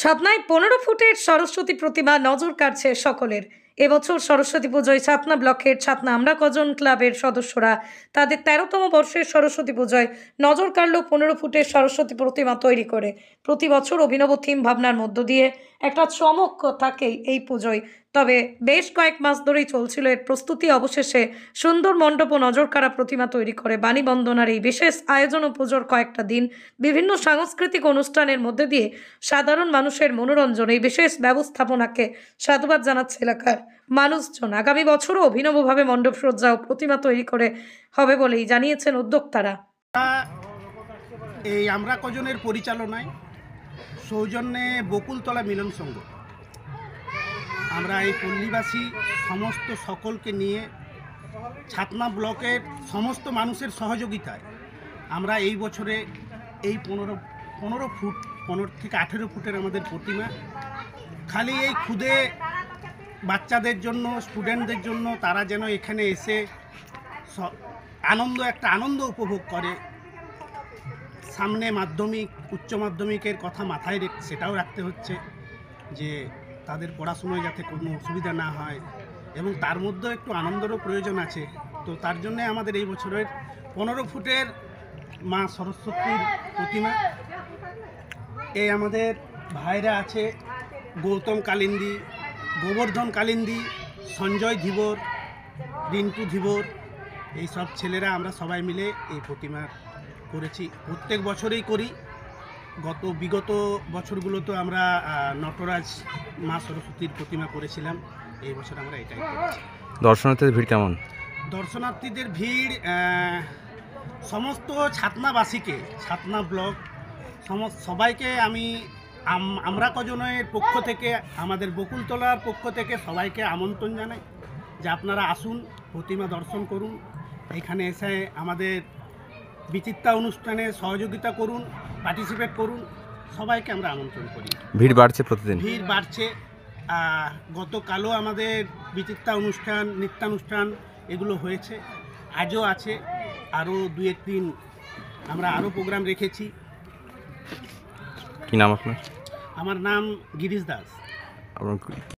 ছাতনায় 15 ফুটের সরস্বতী প্রতিমা নজর কাড়ছে সকলের। এবছর সরস্বতী পুজোয় ছাতনা ব্লকের ছাতনা আমরা কজন ক্লাবের সদস্যরা তাদের 13তম বর্ষের সরস্বতী পুজোয় নজর কাড়ল 15 ফুটের সরস্বতী প্রতিমা তৈরি করে। প্রতি বছর অভিনব থিম ভাবনার মধ্য দিয়ে একটা চমক থাকেই এই পুজোয়। তবে বেশ কয়েক মাস ধরেই চলছিল এর প্রস্তুতি। অবশেষে সুন্দর মণ্ডপ ও নজর কাড়া প্রতিমা তৈরি করে বাণী বন্দনার এই বিশেষ আয়োজন ও পুজোর কয়েকটা দিন বিভিন্ন সাংস্কৃতিক অনুষ্ঠানের মধ্যে দিয়ে সাধারণ মানুষের মনোরঞ্জন এই বিশেষ ব্যবস্থাপনাকে সাধুবাদ জানাচ্ছে এলাকার মানুষজন। আগামী বছরও অভিনবভাবে মণ্ডপ সজ্জা ও প্রতিমা তৈরি করে হবে বলেই জানিয়েছেন উদ্যোক্তারা। এই আমরা কজনের পরিচালনায় সৌজন্যে বকুলতলা মিলন সংঘ, আমরা এই পল্লীবাসী সমস্ত সকলকে নিয়ে ছাতনা ব্লকের সমস্ত মানুষের সহযোগিতায় আমরা এই বছরে এই 15 ফুট 15 থেকে 18 ফুটের আমাদের প্রতিমা খালি এই খুদে বাচ্চাদের জন্য, স্টুডেন্টদের জন্য, তারা যেন এখানে এসে একটা আনন্দ উপভোগ করে। সামনে মাধ্যমিক, উচ্চ মাধ্যমিকের কথা মাথায় সেটাও রাখতে হচ্ছে যে তাদের পড়াশোনায় যাতে কোনো অসুবিধা না হয় এবং তার মধ্যেও একটু আনন্দেরও প্রয়োজন আছে। তো তার জন্যে আমাদের এই বছরের 15 ফুটের মা সরস্বতীর প্রতিমা। এই আমাদের ভাইরা আছে গৌতম কালিন্দী, গোবর্ধন কালিন্দী, সঞ্জয় ধীবর, রিন্টু ধীবর, এই সব ছেলেরা আমরা সবাই মিলে এই প্রতিমা করেছি। প্রত্যেক বছরেই করি। বিগত বছরগুলোতে আমরা নটরাজ মা সরস্বতীর প্রতিমা করেছিলাম। এই বছর আমরা এটাই করেছি। দর্শনার্থীদের ভিড় কেমন? দর্শনার্থীদের ভিড় সমস্ত ছাতনাবাসীকে, ছাতনা ব্লক সবাইকে আমরা কজনের পক্ষ থেকে, আমাদের বকুলতলার পক্ষ থেকে সবাইকে আমন্ত্রণ জানাই যে আপনারা আসুন, প্রতিমা দর্শন করুন, এখানে এসে আমাদের বিচিত্রা অনুষ্ঠানে সহযোগিতা করুন, পার্টিসিপেট করুন। সবাইকে আমরা আমন্ত্রণ করি। ভিড় বাড়ছে প্রতিদিন? ভিড় বাড়ছে। গতকালও আমাদের বিচিত্রা অনুষ্ঠান, নৃত্যানুষ্ঠান এগুলো হয়েছে, আজও আছে, আরও 2-1 দিন আমরা আরও প্রোগ্রাম রেখেছি। কি নাম আপনার? আমার নাম গিরিশ দাস।